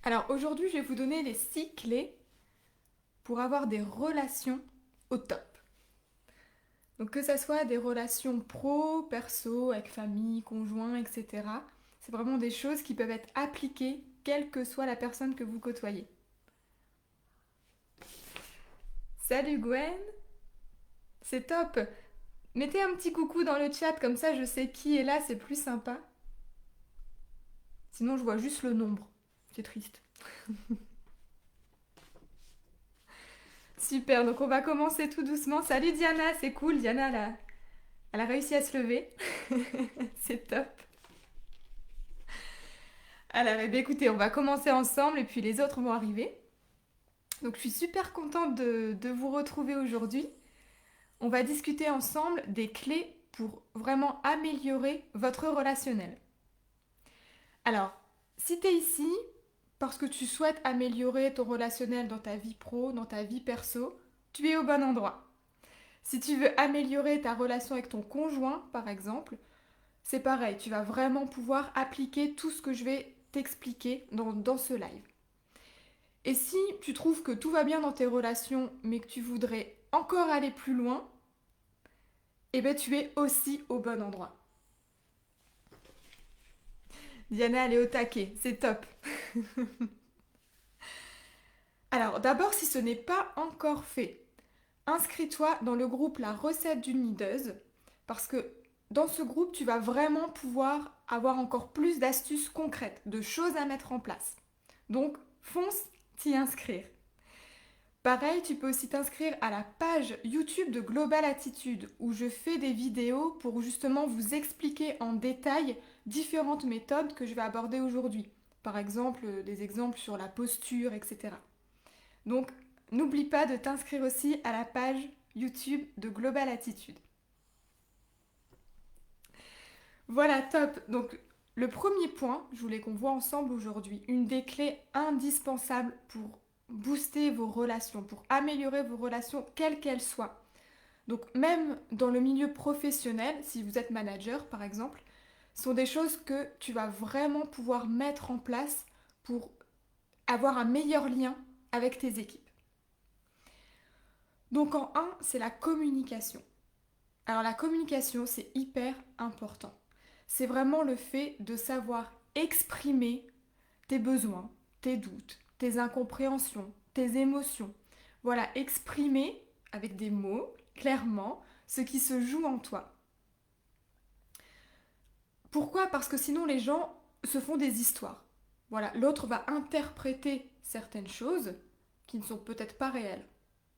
Alors aujourd'hui, je vais vous donner les 6 clés pour avoir des relations au top. Donc que ça soit des relations pro, perso, avec famille, conjoint, etc. C'est vraiment des choses qui peuvent être appliquées quelle que soit la personne que vous côtoyez. Salut Gwen, c'est top. Mettez un petit coucou dans le chat, comme ça je sais qui est là, c'est plus sympa. Sinon je vois juste le nombre. C'est triste. Super, donc on va commencer tout doucement. Salut Diana, c'est cool, Diana elle a réussi à se lever. C'est top. Alors, eh bien, écoutez, on va commencer ensemble et puis les autres vont arriver. Donc, je suis super contente de vous retrouver aujourd'hui. On va discuter ensemble des clés pour vraiment améliorer votre relationnel. Alors, si tu es ici parce que tu souhaites améliorer ton relationnel dans ta vie pro, dans ta vie perso, tu es au bon endroit. Si tu veux améliorer ta relation avec ton conjoint, par exemple, c'est pareil, tu vas vraiment pouvoir appliquer tout ce que je vais t'expliquer dans ce live. Et si tu trouves que tout va bien dans tes relations, mais que tu voudrais encore aller plus loin, eh bien tu es aussi au bon endroit. Diana, elle est au taquet, c'est top. Alors d'abord, si ce n'est pas encore fait, inscris-toi dans le groupe La recette d'une leaduse, parce que dans ce groupe, tu vas vraiment pouvoir avoir encore plus d'astuces concrètes, de choses à mettre en place. Donc, fonce t'y inscrire. Pareil, tu peux aussi t'inscrire à la page YouTube de Global Attitude où je fais des vidéos pour justement vous expliquer en détail différentes méthodes que je vais aborder aujourd'hui. Par exemple, des exemples sur la posture, etc. Donc, n'oublie pas de t'inscrire aussi à la page YouTube de Global Attitude. Voilà, top. Donc, le premier point, je voulais qu'on voit ensemble aujourd'hui, une des clés indispensables pour booster vos relations, pour améliorer vos relations, quelles qu'elles soient. Donc, même dans le milieu professionnel, si vous êtes manager par exemple, ce sont des choses que tu vas vraiment pouvoir mettre en place pour avoir un meilleur lien avec tes équipes. Donc, en un, c'est la communication. Alors, la communication, c'est hyper important. C'est vraiment le fait de savoir exprimer tes besoins, tes doutes, tes incompréhensions, tes émotions. Voilà, exprimer avec des mots, clairement, ce qui se joue en toi. Pourquoi? Parce que sinon les gens se font des histoires. Voilà, l'autre va interpréter certaines choses qui ne sont peut-être pas réelles.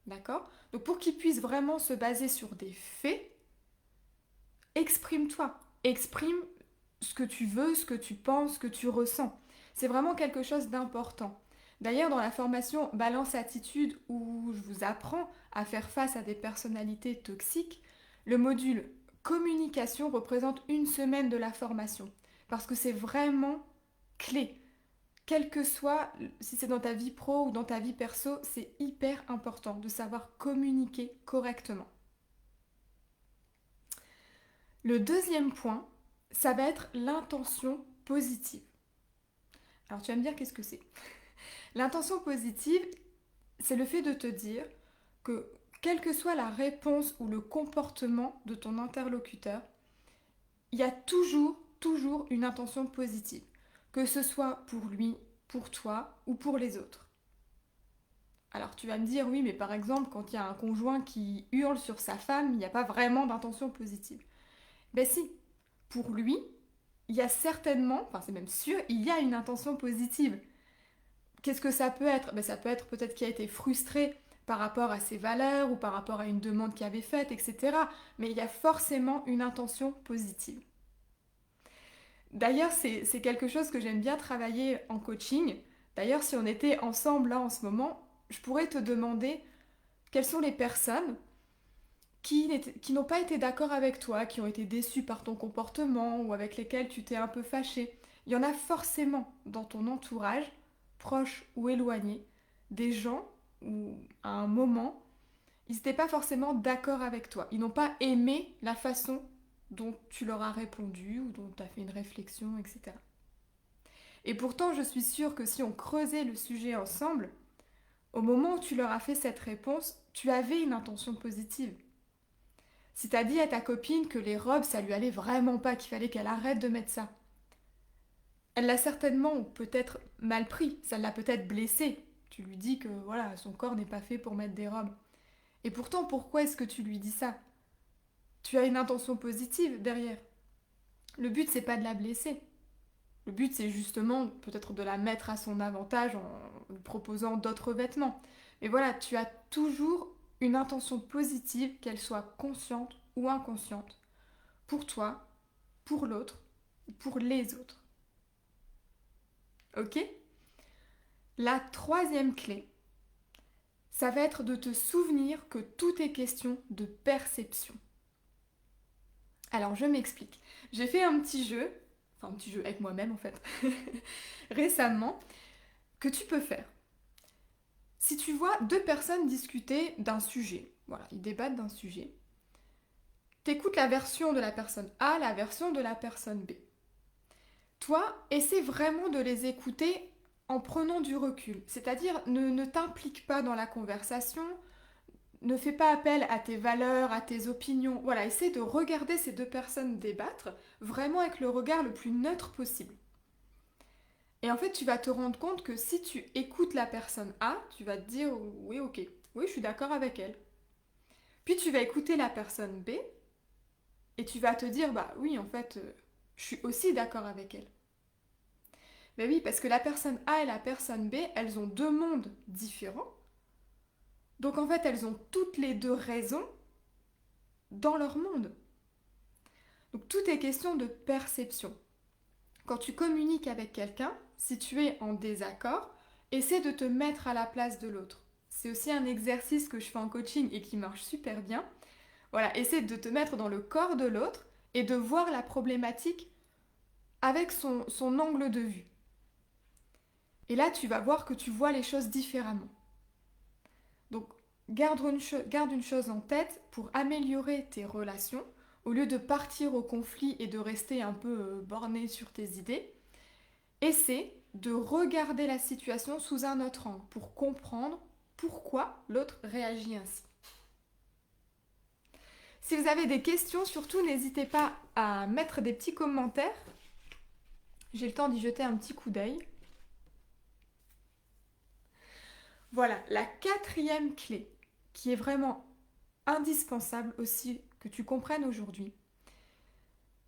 D'accord? Donc pour qu'il puisse vraiment se baser sur des faits, exprime-toi. Exprime ce que tu veux, ce que tu penses, ce que tu ressens. C'est vraiment quelque chose d'important. D'ailleurs, dans la formation Balance Attitude, où je vous apprends à faire face à des personnalités toxiques, le module communication représente une semaine de la formation. Parce que c'est vraiment clé. Quel que soit, si c'est dans ta vie pro ou dans ta vie perso, c'est hyper important de savoir communiquer correctement. Le deuxième point, ça va être l'intention positive. Alors tu vas me dire qu'est-ce que c'est? L'intention positive, c'est le fait de te dire que quelle que soit la réponse ou le comportement de ton interlocuteur, il y a toujours une intention positive. Que ce soit pour lui, pour toi ou pour les autres. Alors tu vas me dire, oui, mais par exemple, quand il y a un conjoint qui hurle sur sa femme, il n'y a pas vraiment d'intention positive. Ben si, pour lui, il y a certainement, enfin c'est même sûr, il y a une intention positive. Qu'est-ce que ça peut être? Ben, ça peut être peut-être qu'il a été frustré par rapport à ses valeurs ou par rapport à une demande qu'il avait faite, etc. Mais il y a forcément une intention positive. D'ailleurs, c'est quelque chose que j'aime bien travailler en coaching. D'ailleurs, si on était ensemble là en ce moment, je pourrais te demander quelles sont les personnes qui n'ont pas été d'accord avec toi, qui ont été déçues par ton comportement ou avec lesquelles tu t'es un peu fâché. Il y en a forcément dans ton entourage, proche ou éloigné, des gens où à un moment, ils n'étaient pas forcément d'accord avec toi. Ils n'ont pas aimé la façon dont tu leur as répondu ou dont tu as fait une réflexion, etc. Et pourtant, je suis sûre que si on creusait le sujet ensemble, au moment où tu leur as fait cette réponse, tu avais une intention positive. Si t'as dit à ta copine que les robes, ça lui allait vraiment pas, qu'il fallait qu'elle arrête de mettre ça, elle l'a certainement ou peut-être mal pris, ça l'a peut-être blessée. Tu lui dis que voilà, son corps n'est pas fait pour mettre des robes. Et pourtant, pourquoi est-ce que tu lui dis ça? Tu as une intention positive derrière. Le but, c'est pas de la blesser. Le but, c'est justement peut-être de la mettre à son avantage en lui proposant d'autres vêtements. Mais voilà, tu as toujours une intention positive, qu'elle soit consciente ou inconsciente, pour toi, pour l'autre, ou pour les autres. Ok? La troisième clé, ça va être de te souvenir que tout est question de perception. Alors, je m'explique. J'ai fait un petit jeu, enfin un petit jeu avec moi-même en fait, récemment, que tu peux faire. Si tu vois deux personnes discuter d'un sujet, voilà, ils débattent d'un sujet, t'écoutes la version de la personne A, la version de la personne B. Toi, essaie vraiment de les écouter en prenant du recul, c'est-à-dire ne t'implique pas dans la conversation, ne fais pas appel à tes valeurs, à tes opinions. Voilà, essaie de regarder ces deux personnes débattre vraiment avec le regard le plus neutre possible. Et en fait, tu vas te rendre compte que si tu écoutes la personne A, tu vas te dire oui, ok, oui, je suis d'accord avec elle. Puis tu vas écouter la personne B et tu vas te dire bah oui, en fait, je suis aussi d'accord avec elle. Mais oui, parce que la personne A et la personne B, elles ont deux mondes différents. Donc en fait, elles ont toutes les deux raison dans leur monde. Donc tout est question de perception. Quand tu communiques avec quelqu'un, si tu es en désaccord, essaie de te mettre à la place de l'autre. C'est aussi un exercice que je fais en coaching et qui marche super bien. Voilà, essaie de te mettre dans le corps de l'autre et de voir la problématique avec son angle de vue. Et là, tu vas voir que tu vois les choses différemment. Donc, garde une chose en tête pour améliorer tes relations. Au lieu de partir au conflit et de rester un peu borné sur tes idées, essaie de regarder la situation sous un autre angle pour comprendre pourquoi l'autre réagit ainsi. Si vous avez des questions, surtout n'hésitez pas à mettre des petits commentaires. J'ai le temps d'y jeter un petit coup d'œil. Voilà, la quatrième clé, qui est vraiment indispensable aussi que tu comprennes aujourd'hui,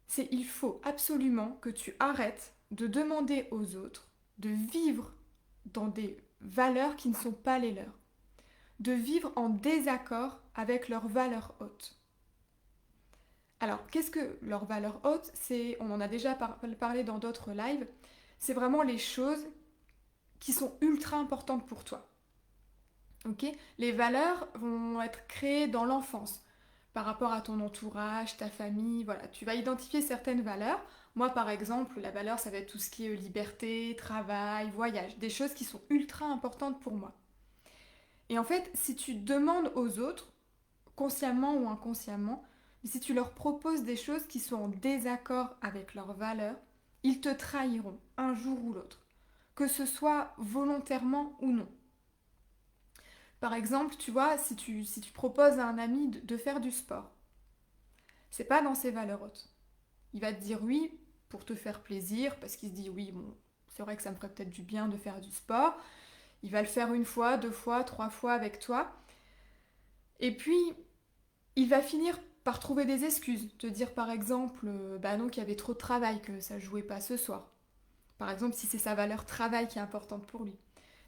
c'est il faut absolument que tu arrêtes de demander aux autres de vivre dans des valeurs qui ne sont pas les leurs, de vivre en désaccord avec leurs valeurs hautes. Alors, qu'est-ce que leurs valeurs hautes? On en a déjà parlé dans d'autres lives, c'est vraiment les choses qui sont ultra importantes pour toi. Okay, les valeurs vont être créées dans l'enfance, par rapport à ton entourage, ta famille, voilà. Tu vas identifier certaines valeurs. Moi, par exemple, la valeur, ça va être tout ce qui est liberté, travail, voyage, des choses qui sont ultra importantes pour moi. Et en fait, si tu demandes aux autres, consciemment ou inconsciemment, si tu leur proposes des choses qui sont en désaccord avec leurs valeurs, ils te trahiront un jour ou l'autre, que ce soit volontairement ou non. Par exemple, tu vois, si tu proposes à un ami de faire du sport, c'est pas dans ses valeurs hautes. Il va te dire oui pour te faire plaisir, parce qu'il se dit oui, bon, c'est vrai que ça me ferait peut-être du bien de faire du sport. Il va le faire une fois, deux fois, trois fois avec toi. Et puis, il va finir par trouver des excuses. Te dire par exemple, bah non, qu'il y avait trop de travail, que ça jouait pas ce soir. Par exemple, si c'est sa valeur travail qui est importante pour lui.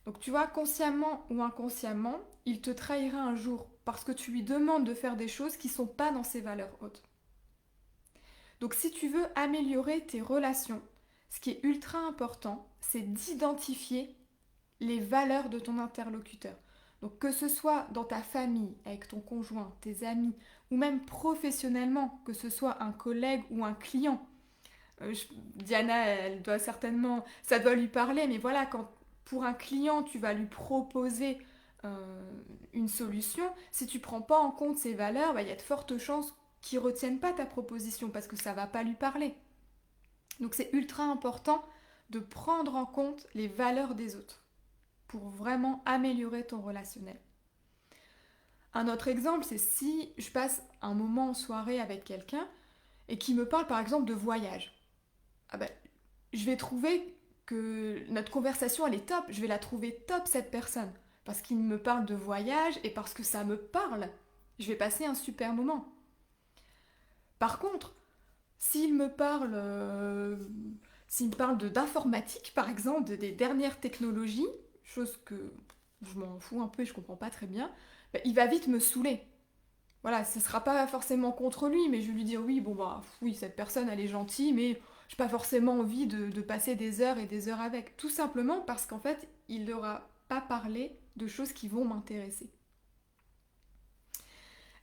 Donc tu vois, consciemment ou inconsciemment, il te trahira un jour parce que tu lui demandes de faire des choses qui ne sont pas dans ses valeurs hautes. Donc si tu veux améliorer tes relations, ce qui est ultra important, c'est d'identifier les valeurs de ton interlocuteur. Donc que ce soit dans ta famille, avec ton conjoint, tes amis, ou même professionnellement, que ce soit un collègue ou un client. Diana, elle doit certainement, ça doit lui parler, mais voilà, quand pour un client, tu vas lui proposer une solution, si tu ne prends pas en compte ses valeurs, bah, y a de fortes chances qu'il ne retienne pas ta proposition parce que ça ne va pas lui parler. Donc c'est ultra important de prendre en compte les valeurs des autres pour vraiment améliorer ton relationnel. Un autre exemple, c'est si je passe un moment en soirée avec quelqu'un et qui me parle par exemple de voyage. Ah ben, je vais trouver que notre conversation elle est top, je vais la trouver top cette personne parce qu'il me parle de voyage et parce que ça me parle. Je vais passer un super moment. Par contre, s'il me parle d'informatique par exemple, des dernières technologies, chose que je m'en fous un peu et je comprends pas très bien, ben, il va vite me saouler. Voilà, ce sera pas forcément contre lui, mais je vais lui dire oui, bon bah oui, cette personne elle est gentille, mais j'ai pas forcément envie de passer des heures et des heures avec. Tout simplement parce qu'en fait, il n'aura pas parlé de choses qui vont m'intéresser.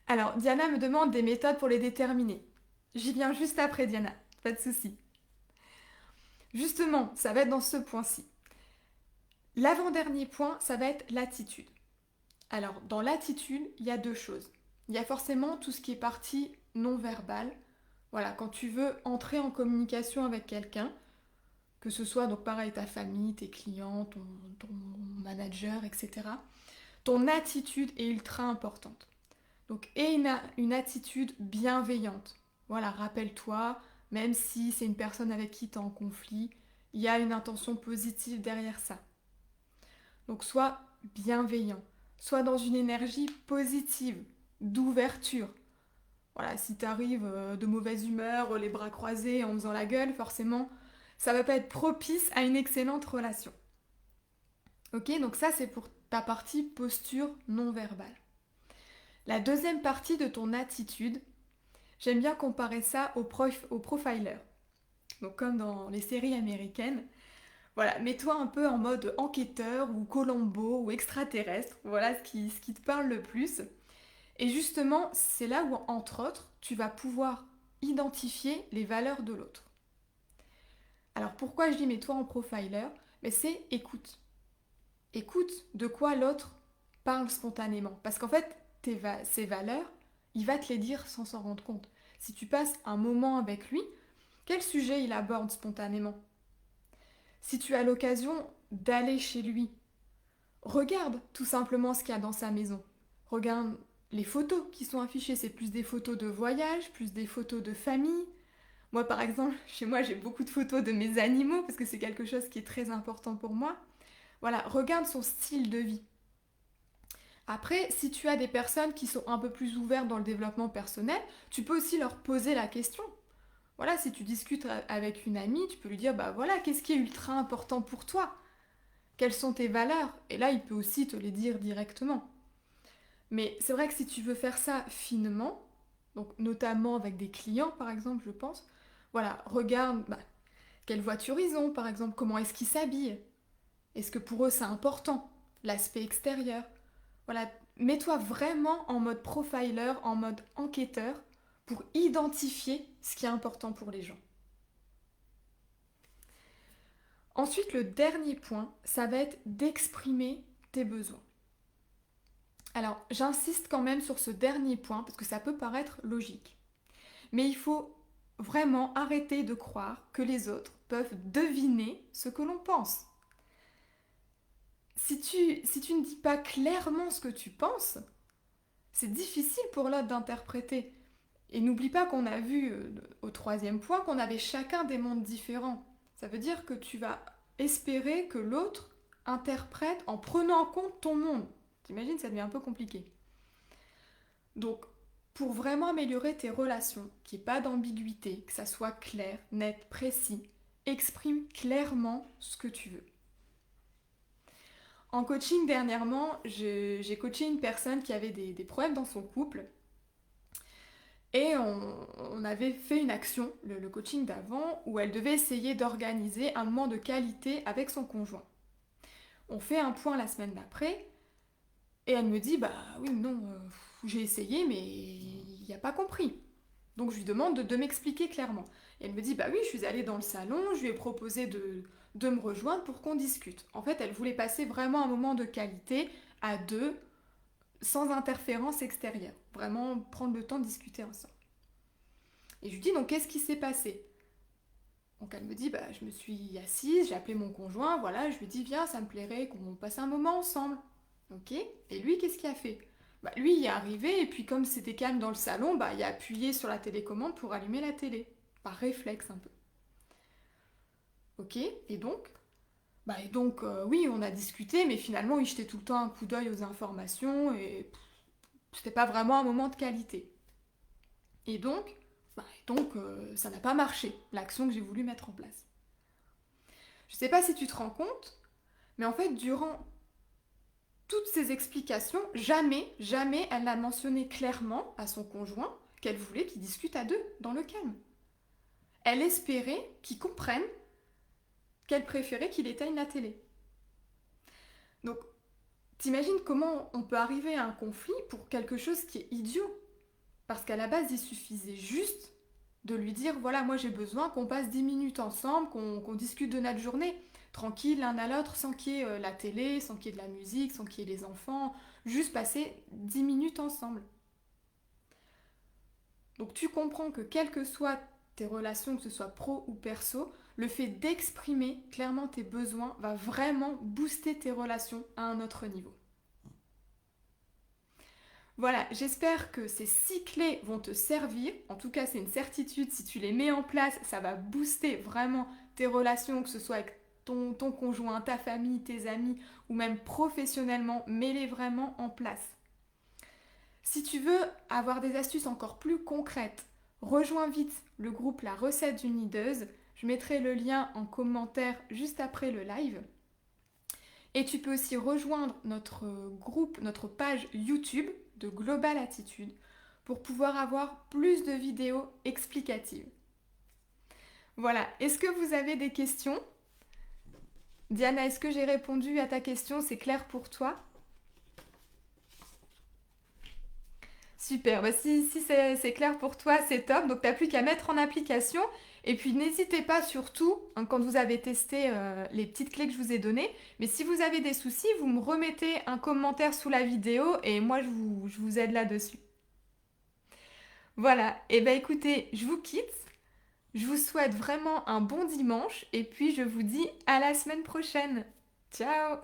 Alors, Diana me demande des méthodes pour les déterminer. J'y viens juste après, Diana, pas de souci. Justement, ça va être dans ce point-ci. L'avant-dernier point, ça va être l'attitude. Alors, dans l'attitude, il y a deux choses. Il y a forcément tout ce qui est partie non verbale. Voilà, quand tu veux entrer en communication avec quelqu'un, que ce soit donc pareil ta famille, tes clients, ton manager, etc. Ton attitude est ultra importante. Donc, et une attitude bienveillante. Voilà, rappelle-toi, même si c'est une personne avec qui tu es en conflit, il y a une intention positive derrière ça. Donc, sois bienveillant, sois dans une énergie positive, d'ouverture. Voilà, si tu arrives de mauvaise humeur, les bras croisés, en faisant la gueule, forcément, ça va pas être propice à une excellente relation. Ok, donc ça c'est pour ta partie posture non verbale. La deuxième partie de ton attitude, j'aime bien comparer ça au profiler. Donc comme dans les séries américaines, voilà, mets-toi un peu en mode enquêteur ou Colombo ou extraterrestre, voilà ce qui te parle le plus. Et justement, c'est là où, entre autres, tu vas pouvoir identifier les valeurs de l'autre. Alors pourquoi je dis mets-toi en profiler? Mais c'est écoute. Écoute de quoi l'autre parle spontanément. Parce qu'en fait, ses valeurs, il va te les dire sans s'en rendre compte. Si tu passes un moment avec lui, quel sujet il aborde spontanément? Si tu as l'occasion d'aller chez lui, regarde tout simplement ce qu'il y a dans sa maison. Regarde les photos qui sont affichées. C'est plus des photos de voyage, plus des photos de famille. Moi, par exemple, chez moi, j'ai beaucoup de photos de mes animaux parce que c'est quelque chose qui est très important pour moi. Voilà, regarde son style de vie. Après, si tu as des personnes qui sont un peu plus ouvertes dans le développement personnel, tu peux aussi leur poser la question. Voilà, si tu discutes avec une amie, tu peux lui dire, bah voilà, qu'est-ce qui est ultra important pour toi? Quelles sont tes valeurs? Et là, il peut aussi te les dire directement. Mais c'est vrai que si tu veux faire ça finement, donc notamment avec des clients par exemple, je pense, voilà, regarde bah, quelle voiture ils ont par exemple, comment est-ce qu'ils s'habillent, est-ce que pour eux c'est important, l'aspect extérieur. Voilà, mets-toi vraiment en mode profiler, en mode enquêteur, pour identifier ce qui est important pour les gens. Ensuite, le dernier point, ça va être d'exprimer tes besoins. Alors, j'insiste quand même sur ce dernier point parce que ça peut paraître logique. Mais il faut vraiment arrêter de croire que les autres peuvent deviner ce que l'on pense. Si tu ne dis pas clairement ce que tu penses, c'est difficile pour l'autre d'interpréter. Et n'oublie pas qu'on a vu au troisième point qu'on avait chacun des mondes différents. Ça veut dire que tu vas espérer que l'autre interprète en prenant en compte ton monde. T'imagines, ça devient un peu compliqué. Donc, pour vraiment améliorer tes relations, qu'il n'y ait pas d'ambiguïté, que ça soit clair, net, précis, exprime clairement ce que tu veux. En coaching dernièrement, j'ai coaché une personne qui avait des problèmes dans son couple et on avait fait une action, le coaching d'avant, où elle devait essayer d'organiser un moment de qualité avec son conjoint. On fait un point la semaine d'après et elle me dit, bah oui, non, j'ai essayé mais il n'a pas compris. Donc je lui demande de m'expliquer clairement. Et elle me dit, bah oui, je suis allée dans le salon, je lui ai proposé de me rejoindre pour qu'on discute. En fait, elle voulait passer vraiment un moment de qualité à deux, sans interférence extérieure. Vraiment prendre le temps de discuter ensemble. Et je lui dis, donc qu'est-ce qui s'est passé? Donc elle me dit, bah, je me suis assise, j'ai appelé mon conjoint, voilà, je lui ai dit, viens, ça me plairait qu'on passe un moment ensemble. Ok. Et lui, qu'est-ce qu'il a fait? Bah, lui, il est arrivé, et puis comme c'était calme dans le salon, bah, il a appuyé sur la télécommande pour allumer la télé. Par réflexe un peu. Ok. Et donc, oui, on a discuté, mais finalement, il jetait tout le temps un coup d'œil aux informations, et c'était pas vraiment un moment de qualité. Et donc, ça n'a pas marché, l'action que j'ai voulu mettre en place. Je sais pas si tu te rends compte, mais en fait, durant toutes ces explications, jamais elle n'a mentionné clairement à son conjoint qu'elle voulait qu'ils discutent à deux, dans le calme. Elle espérait qu'il comprenne qu'elle préférait qu'il éteigne la télé. Donc, t'imagines comment on peut arriver à un conflit pour quelque chose qui est idiot? Parce qu'à la base, il suffisait juste de lui dire, voilà, moi j'ai besoin qu'on passe 10 minutes ensemble, qu'on discute de notre journée, tranquille l'un à l'autre, sans qu'il y ait la télé, sans qu'il y ait de la musique, sans qu'il y ait les enfants, juste passer 10 minutes ensemble. Donc tu comprends que quelles que soient tes relations, que ce soit pro ou perso, le fait d'exprimer clairement tes besoins va vraiment booster tes relations à un autre niveau. Voilà, j'espère que ces 6 clés vont te servir. En tout cas, c'est une certitude, si tu les mets en place, ça va booster vraiment tes relations, que ce soit avec ton conjoint, ta famille, tes amis, ou même professionnellement, mets-les vraiment en place. Si tu veux avoir des astuces encore plus concrètes, rejoins vite le groupe La Recette d'une Nideuse. Je mettrai le lien en commentaire juste après le live. Et tu peux aussi rejoindre notre groupe, notre page YouTube de Global Attitude pour pouvoir avoir plus de vidéos explicatives. Voilà, est-ce que vous avez des questions? Diana, est-ce que j'ai répondu à ta question? C'est clair pour toi? Super, bah si c'est clair pour toi, c'est top. Donc, tu n'as plus qu'à mettre en application. Et puis, n'hésitez pas surtout, hein, quand vous avez testé les petites clés que je vous ai données, mais si vous avez des soucis, vous me remettez un commentaire sous la vidéo et moi, je vous aide là-dessus. Voilà, et ben écoutez, je vous quitte. Je vous souhaite vraiment un bon dimanche et puis je vous dis à la semaine prochaine. Ciao!